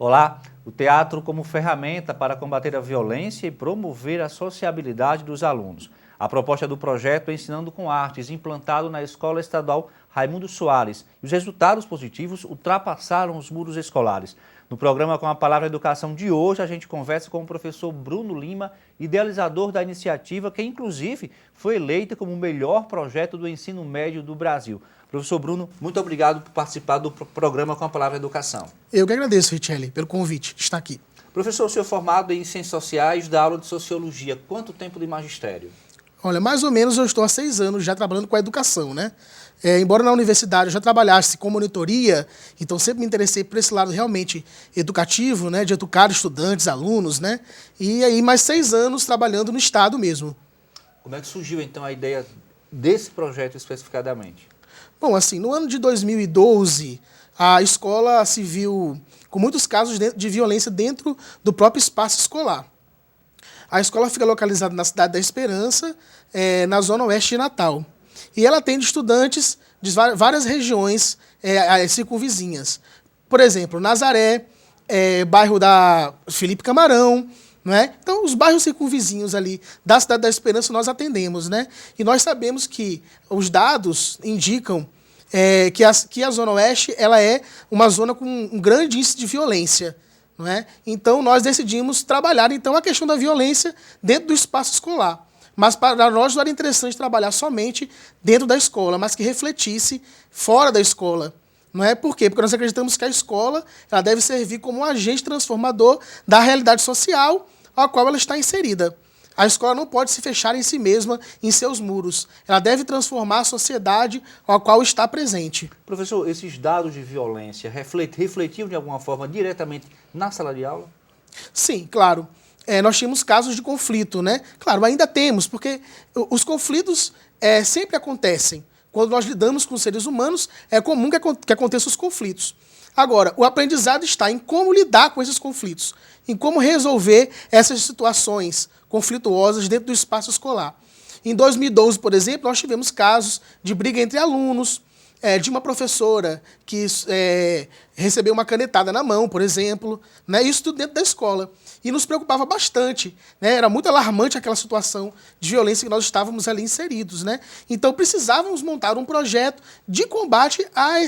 Olá, o teatro como ferramenta para combater a violência e promover a sociabilidade dos alunos. A proposta do projeto é Ensinando com Artes, implantado na Escola Estadual Raimundo Soares. E os resultados positivos ultrapassaram os muros escolares. No programa Com a Palavra Educação de hoje, a gente conversa com o professor Bruno Lima, idealizador da iniciativa, que inclusive foi eleita como o melhor projeto do ensino médio do Brasil. Professor Bruno, muito obrigado por participar do programa Com a Palavra Educação. Eu que agradeço, Richelle, pelo convite de estar aqui. Professor, o senhor é formado em Ciências Sociais, da aula de Sociologia. Quanto tempo de magistério? Olha, mais ou menos eu estou há 6 anos já trabalhando com a educação, né? Embora na universidade eu já trabalhasse com monitoria, então sempre me interessei por esse lado realmente educativo, né? De educar estudantes, alunos, né? E aí mais 6 anos trabalhando no Estado mesmo. Como é que surgiu então a ideia desse projeto especificadamente? Bom, assim, no ano de 2012, a escola se viu com muitos casos de violência dentro do próprio espaço escolar. A escola fica localizada na cidade da Esperança, na zona oeste de Natal. E ela atende estudantes de várias regiões circunvizinhas. Por exemplo, Nazaré, bairro da Felipe Camarão, não é? Então, os bairros circunvizinhos ali da cidade da Esperança nós atendemos, né? E nós sabemos que os dados indicam que a zona oeste ela é uma zona com um grande índice de violência. Não é? Então, nós decidimos trabalhar então, a questão da violência dentro do espaço escolar. Mas para nós não era interessante trabalhar somente dentro da escola, mas que refletisse fora da escola. Não é? Por quê? Porque nós acreditamos que a escola ela deve servir como um agente transformador da realidade social a qual ela está inserida. A escola não pode se fechar em si mesma, em seus muros. Ela deve transformar a sociedade a qual está presente. Professor, esses dados de violência refletiam de alguma forma diretamente na sala de aula? Sim, claro. Nós tínhamos casos de conflito, né? Claro, ainda temos, porque os conflitos sempre acontecem. Quando nós lidamos com seres humanos, é comum que aconteçam os conflitos. Agora, o aprendizado está em como lidar com esses conflitos, em como resolver essas situações conflituosas dentro do espaço escolar. Em 2012, por exemplo, nós tivemos casos de briga entre alunos, de uma professora que recebeu uma canetada na mão, por exemplo, né? Isso tudo dentro da escola. E nos preocupava bastante, né? Era muito alarmante aquela situação de violência que nós estávamos ali inseridos, né? Então precisávamos montar um projeto de combate a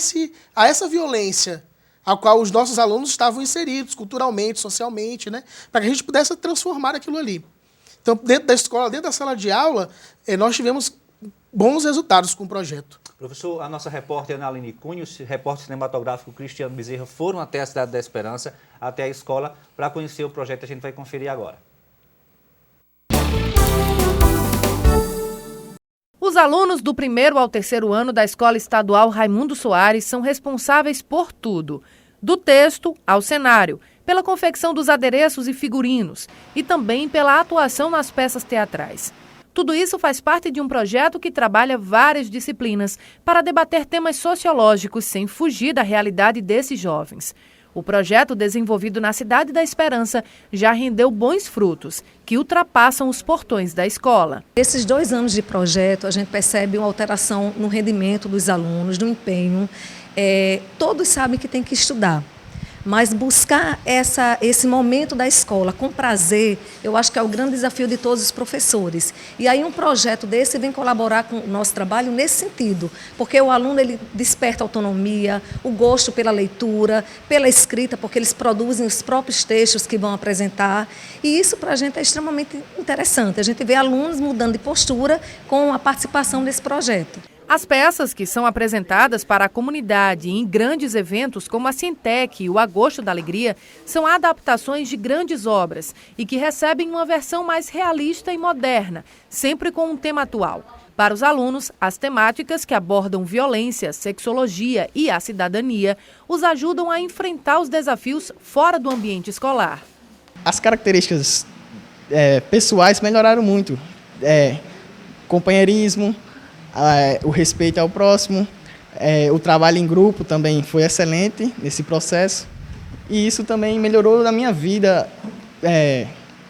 essa violência, a qual os nossos alunos estavam inseridos culturalmente, socialmente, né? Para que a gente pudesse transformar aquilo ali. Então, dentro da escola, dentro da sala de aula, nós tivemos bons resultados com o projeto. Professor, a nossa repórter Ana Aline Cunha, o repórter cinematográfico Cristiano Bezerra foram até a Cidade da Esperança, até a escola, para conhecer o projeto. A gente vai conferir agora. Os alunos do 1º ao 3º ano da Escola Estadual Raimundo Soares são responsáveis por tudo, do texto ao cenário, pela confecção dos adereços e figurinos e também pela atuação nas peças teatrais. Tudo isso faz parte de um projeto que trabalha várias disciplinas para debater temas sociológicos sem fugir da realidade desses jovens. O projeto, desenvolvido na Cidade da Esperança, já rendeu bons frutos, que ultrapassam os portões da escola. Esses 2 anos de projeto, a gente percebe uma alteração no rendimento dos alunos, no empenho. Todos sabem que tem que estudar. Mas buscar esse momento da escola com prazer, eu acho que é o grande desafio de todos os professores. E aí um projeto desse vem colaborar com o nosso trabalho nesse sentido, porque o aluno ele desperta autonomia, o gosto pela leitura, pela escrita, porque eles produzem os próprios textos que vão apresentar. E isso para a gente é extremamente interessante. A gente vê alunos mudando de postura com a participação desse projeto. As peças que são apresentadas para a comunidade em grandes eventos como a Cientec e o Agosto da Alegria são adaptações de grandes obras e que recebem uma versão mais realista e moderna, sempre com um tema atual. Para os alunos, as temáticas que abordam violência, sexologia e a cidadania os ajudam a enfrentar os desafios fora do ambiente escolar. As características pessoais melhoraram muito. Companheirismo, o respeito ao próximo, o trabalho em grupo também foi excelente nesse processo. E isso também melhorou na minha vida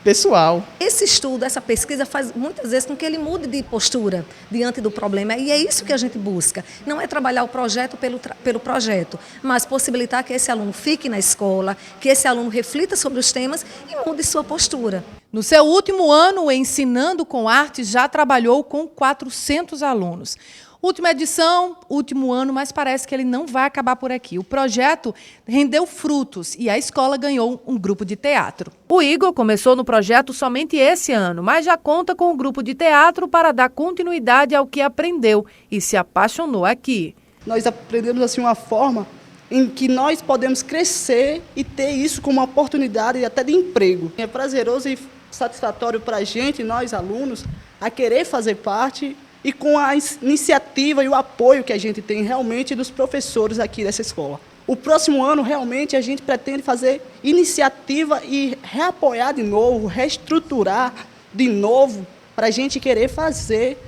pessoal. Esse estudo, essa pesquisa faz muitas vezes com que ele mude de postura diante do problema. E é isso que a gente busca. Não é trabalhar o projeto pelo projeto, mas possibilitar que esse aluno fique na escola, que esse aluno reflita sobre os temas e mude sua postura. No seu último ano, o Ensinando com Arte já trabalhou com 400 alunos. Última edição, último ano, mas parece que ele não vai acabar por aqui. O projeto rendeu frutos e a escola ganhou um grupo de teatro. O Igor começou no projeto somente esse ano, mas já conta com um grupo de teatro para dar continuidade ao que aprendeu e se apaixonou aqui. Nós aprendemos assim uma forma em que nós podemos crescer e ter isso como uma oportunidade até de emprego. É prazeroso e satisfatório para a gente, nós alunos, a querer fazer parte e com a iniciativa e o apoio que a gente tem realmente dos professores aqui dessa escola. O próximo ano, realmente, a gente pretende fazer iniciativa e reapoiar de novo, reestruturar de novo, para a gente querer fazer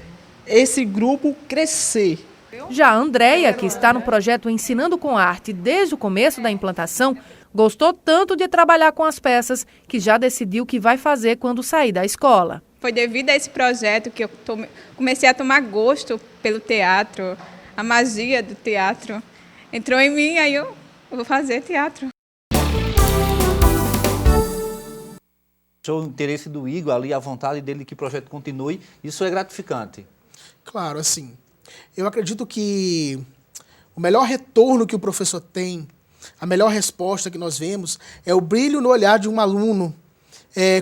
esse grupo crescer. Já a Andréia, que está no projeto Ensinando com Arte desde o começo da implantação, gostou tanto de trabalhar com as peças que já decidiu o que vai fazer quando sair da escola. Foi devido a esse projeto que eu comecei a tomar gosto pelo teatro, a magia do teatro. Entrou em mim, aí eu vou fazer teatro. O interesse do Igor ali, a vontade dele que o projeto continue, isso é gratificante. Claro, assim, eu acredito que o melhor retorno que o professor tem, a melhor resposta que nós vemos, é o brilho no olhar de um aluno,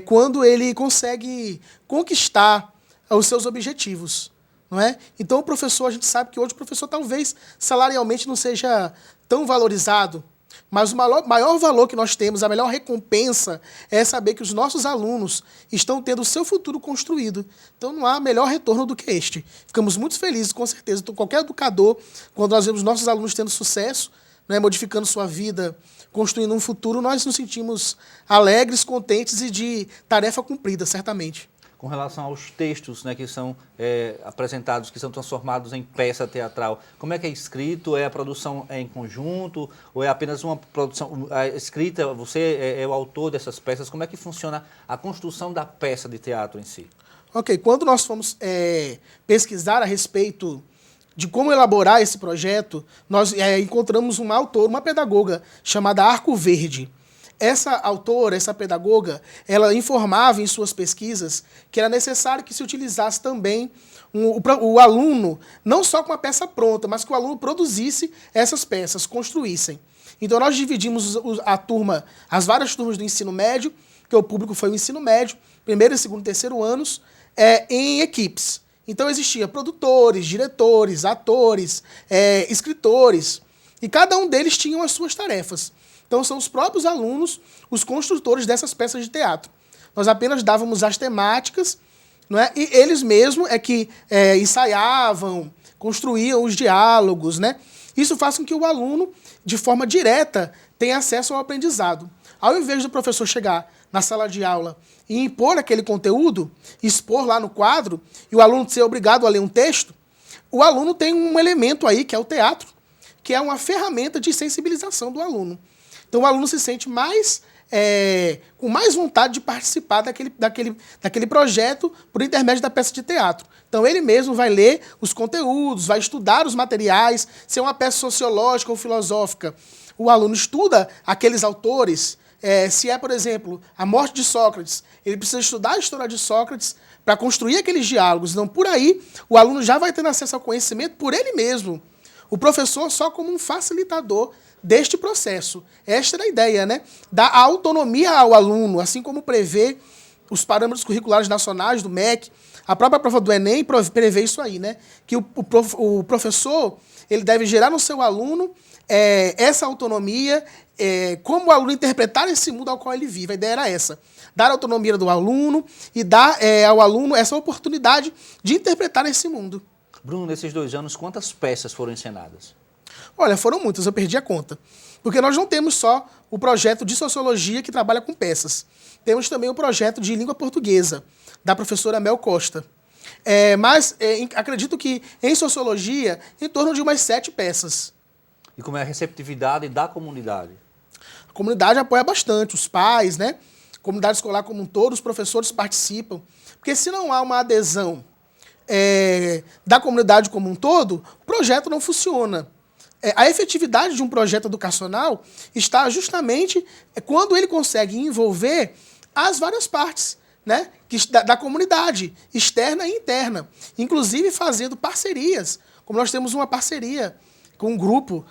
quando ele consegue conquistar os seus objetivos, não é? Então o professor, a gente sabe que hoje o professor talvez salarialmente não seja tão valorizado, mas o maior valor que nós temos, a melhor recompensa é saber que os nossos alunos estão tendo o seu futuro construído. Então não há melhor retorno do que este. Ficamos muito felizes, com certeza. Então, qualquer educador, quando nós vemos nossos alunos tendo sucesso, né, modificando sua vida, construindo um futuro, nós nos sentimos alegres, contentes e de tarefa cumprida, certamente. Com relação aos textos, né, que são apresentados, que são transformados em peça teatral, como é que é escrito? A produção é em conjunto? Ou é apenas uma produção escrita? Você é o autor dessas peças? Como é que funciona a construção da peça de teatro em si? Ok, quando nós fomos pesquisar a respeito de como elaborar esse projeto, nós encontramos uma autora, uma pedagoga, chamada Arco Verde. Essa autora, essa pedagoga, ela informava em suas pesquisas que era necessário que se utilizasse também o aluno, não só com a peça pronta, mas que o aluno produzisse essas peças, construíssem. Então nós dividimos a turma, as várias turmas do ensino médio, que o público foi o ensino médio, primeiro, segundo e terceiro anos, em equipes. Então existia produtores, diretores, atores, escritores, e cada um deles tinha as suas tarefas. Então são os próprios alunos os construtores dessas peças de teatro. Nós apenas dávamos as temáticas, não é? E eles mesmos que ensaiavam, construíam os diálogos, né? Isso faz com que o aluno, de forma direta, tenha acesso ao aprendizado. Ao invés do professor chegar na sala de aula e impor aquele conteúdo, expor lá no quadro, e o aluno ser obrigado a ler um texto, o aluno tem um elemento aí, que é o teatro, que é uma ferramenta de sensibilização do aluno. Então o aluno se sente com mais vontade de participar daquele projeto por intermédio da peça de teatro. Então ele mesmo vai ler os conteúdos, vai estudar os materiais, se é uma peça sociológica ou filosófica. O aluno estuda aqueles autores. Se é, por exemplo, a morte de Sócrates, ele precisa estudar a história de Sócrates para construir aqueles diálogos. Então, por aí, o aluno já vai tendo acesso ao conhecimento por ele mesmo. O professor só como um facilitador deste processo. Esta era a ideia, né? Dar autonomia ao aluno, assim como prevê os parâmetros curriculares nacionais do MEC. A própria prova do Enem prevê isso aí, né? Que o professor ele deve gerar no seu aluno essa autonomia, como o aluno interpretar esse mundo ao qual ele vive. A ideia era essa. Dar autonomia do aluno e dar ao aluno essa oportunidade de interpretar esse mundo. Bruno, nesses 2 anos, quantas peças foram encenadas? Olha, foram muitas, eu perdi a conta. Porque nós não temos só o projeto de sociologia que trabalha com peças. Temos também o projeto de língua portuguesa, da professora Mel Costa. Mas acredito que em sociologia, em torno de umas 7 peças. E como é a receptividade da comunidade? A comunidade apoia bastante, os pais, né? comunidade escolar como um todo, os professores participam. Porque se não há uma adesão da comunidade como um todo, o projeto não funciona. A efetividade de um projeto educacional está justamente quando ele consegue envolver as várias partes, né, da comunidade, externa e interna, inclusive fazendo parcerias, como nós temos uma parceria com um grupo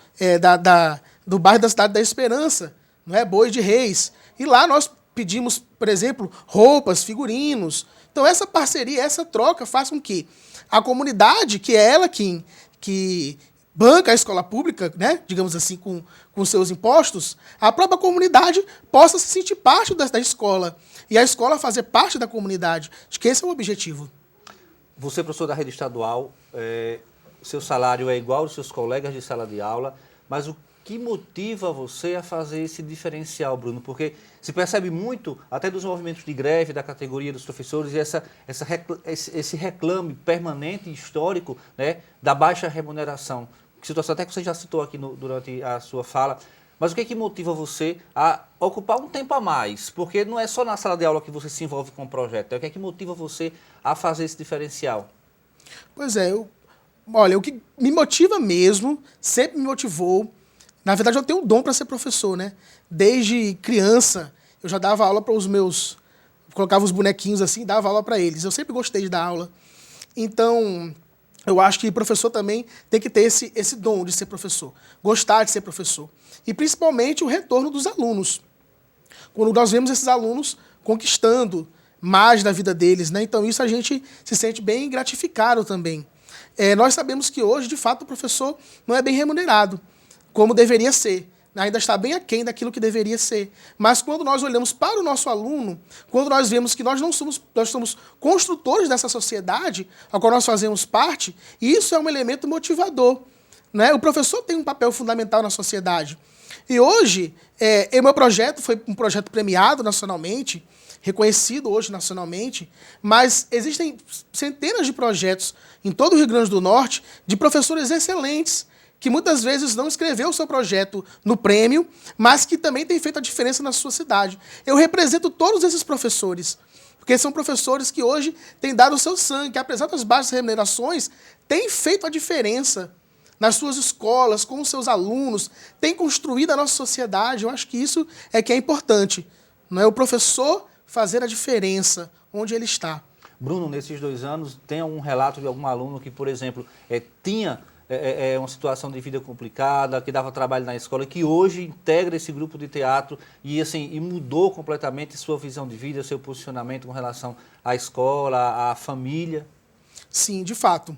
do bairro da Cidade da Esperança, não é? Boi de Reis, e lá nós pedimos, por exemplo, roupas, figurinos. Então essa parceria, essa troca faz com que a comunidade, que é ela que banca a escola pública, né, digamos assim, com seus impostos, a própria comunidade possa se sentir parte da escola e a escola fazer parte da comunidade. Acho que esse é o objetivo. Você, professor da rede estadual, seu salário é igual aos seus colegas de sala de aula, mas o que motiva você a fazer esse diferencial, Bruno? Porque se percebe muito, até dos movimentos de greve, da categoria dos professores, esse reclame permanente e histórico, né, da baixa remuneração. Situação até que você já citou aqui durante a sua fala. Mas o que motiva você a ocupar um tempo a mais? Porque não é só na sala de aula que você se envolve com o projeto. O que motiva você a fazer esse diferencial? Pois é, olha, o que me motiva mesmo, sempre me motivou. Na verdade, eu tenho um dom para ser professor, né? Desde criança, eu já dava aula para os meus... Colocava os bonequinhos assim e dava aula para eles. Eu sempre gostei de dar aula. Então, eu acho que professor também tem que ter esse dom de ser professor. Gostar de ser professor. E, principalmente, o retorno dos alunos. Quando nós vemos esses alunos conquistando mais da vida deles, né? Então, isso a gente se sente bem gratificado também. Nós sabemos que hoje, de fato, o professor não é bem remunerado, como deveria ser. Ainda está bem aquém daquilo que deveria ser. Mas quando nós olhamos para o nosso aluno, quando nós vemos que nós somos construtores dessa sociedade, a qual nós fazemos parte, isso é um elemento motivador, né? O professor tem um papel fundamental na sociedade. E hoje, o meu projeto foi um projeto premiado nacionalmente, reconhecido hoje nacionalmente, mas existem centenas de projetos em todo o Rio Grande do Norte de professores excelentes, que muitas vezes não escreveu o seu projeto no prêmio, mas que também tem feito a diferença na sua cidade. Eu represento todos esses professores, porque são professores que hoje têm dado o seu sangue, que apesar das baixas remunerações, têm feito a diferença nas suas escolas, com os seus alunos, têm construído a nossa sociedade. Eu acho que isso é que é importante, não é? O professor fazer a diferença onde ele está. Bruno, nesses 2 anos, tem algum relato de algum aluno que, por exemplo, tinha uma situação de vida complicada, que dava trabalho na escola, que hoje integra esse grupo de teatro e mudou completamente sua visão de vida, seu posicionamento com relação à escola, à família? Sim, de fato.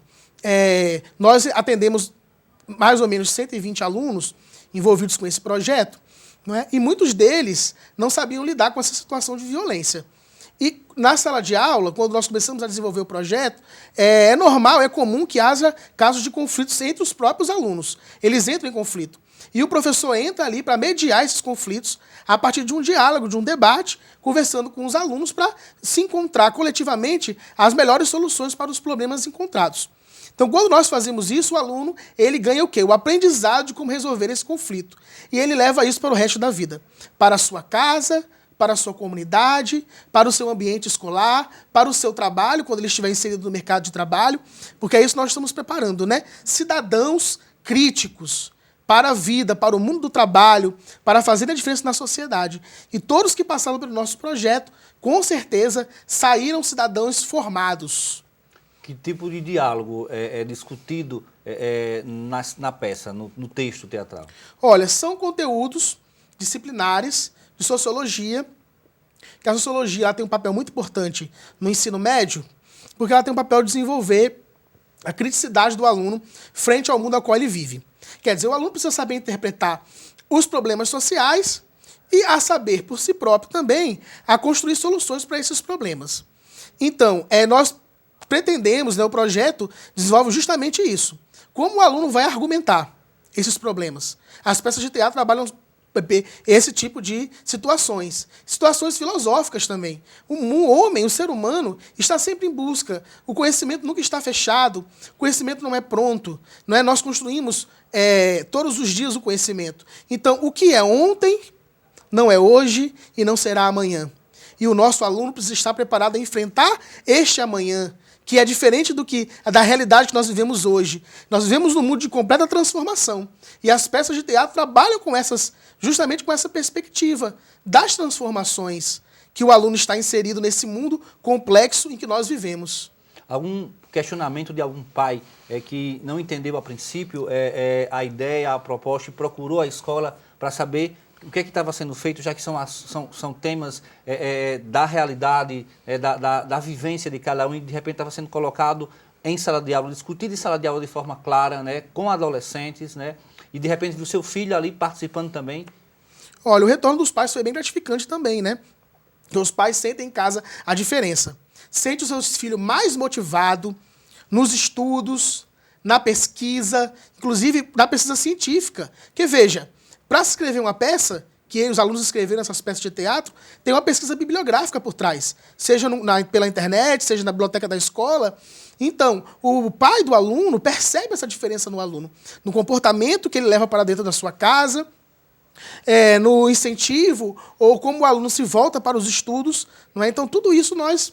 Nós atendemos mais ou menos 120 alunos envolvidos com esse projeto, não é? E muitos deles não sabiam lidar com essa situação de violência. E na sala de aula, quando nós começamos a desenvolver o projeto, é normal, é comum que haja casos de conflitos entre os próprios alunos. Eles entram em conflito. E o professor entra ali para mediar esses conflitos a partir de um diálogo, de um debate, conversando com os alunos para se encontrar coletivamente as melhores soluções para os problemas encontrados. Então, quando nós fazemos isso, o aluno ele ganha o quê? O aprendizado de como resolver esse conflito. E ele leva isso para o resto da vida. Para a sua casa, para a sua comunidade, para o seu ambiente escolar, para o seu trabalho, quando ele estiver inserido no mercado de trabalho, porque é isso que nós estamos preparando, né? Cidadãos críticos para a vida, para o mundo do trabalho, para fazer a diferença na sociedade. E todos que passaram pelo nosso projeto, com certeza, saíram cidadãos formados. Que tipo de diálogo é discutido na peça, no texto teatral? Olha, são conteúdos disciplinares de sociologia, que a sociologia ela tem um papel muito importante no ensino médio, porque ela tem um papel de desenvolver a criticidade do aluno frente ao mundo ao qual ele vive. Quer dizer, o aluno precisa saber interpretar os problemas sociais e a saber por si próprio também a construir soluções para esses problemas. Então, nós pretendemos, né, o projeto desenvolve justamente isso. Como o aluno vai argumentar esses problemas? As peças de teatro trabalham esse tipo de situações. Situações filosóficas também. O homem, o ser humano, está sempre em busca. O conhecimento nunca está fechado. O conhecimento não é pronto. Não é? Nós construímos todos os dias o conhecimento. Então, o que é ontem não é hoje e não será amanhã. E o nosso aluno precisa estar preparado a enfrentar este amanhã, que é diferente da realidade que nós vivemos hoje. Nós vivemos num mundo de completa transformação. E as peças de teatro trabalham justamente com essa perspectiva das transformações que o aluno está inserido nesse mundo complexo em que nós vivemos. Algum questionamento de algum pai que não entendeu a princípio a ideia, a proposta e procurou a escola para saber o que estava sendo feito, já que são temas da realidade, da vivência de cada um, e de repente estava sendo colocado em sala de aula, discutido em sala de aula de forma clara, né, com adolescentes, né, e de repente do seu filho ali participando também? Olha, o retorno dos pais foi bem gratificante também, né? Porque os pais sentem em casa a diferença. Sente os seus filhos mais motivados nos estudos, na pesquisa, inclusive na pesquisa científica. Porque, veja, para se escrever uma peça, que os alunos escreveram essas peças de teatro, tem uma pesquisa bibliográfica por trás, seja pela internet, seja na biblioteca da escola. Então, o pai do aluno percebe essa diferença no aluno, no comportamento que ele leva para dentro da sua casa, no incentivo, ou como o aluno se volta para os estudos. Não é? Então, tudo isso nós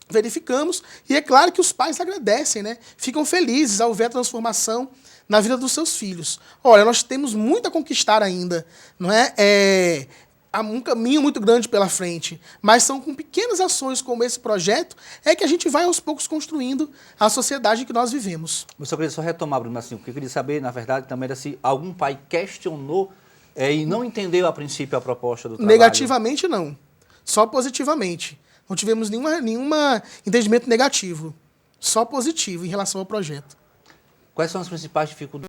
verificamos, e é claro que os pais agradecem, né? Ficam felizes ao ver a transformação na vida dos seus filhos. Olha, nós temos muito a conquistar ainda, não é? Há um caminho muito grande pela frente, mas são com pequenas ações como esse projeto que a gente vai aos poucos construindo a sociedade que nós vivemos. Eu só queria retomar, Bruno, assim, o que eu queria saber, na verdade, também era se algum pai questionou e não entendeu a princípio a proposta do trabalho. Negativamente, não. Só positivamente. Não tivemos nenhum entendimento negativo. Só positivo em relação ao projeto. Quais são as principais dificuldades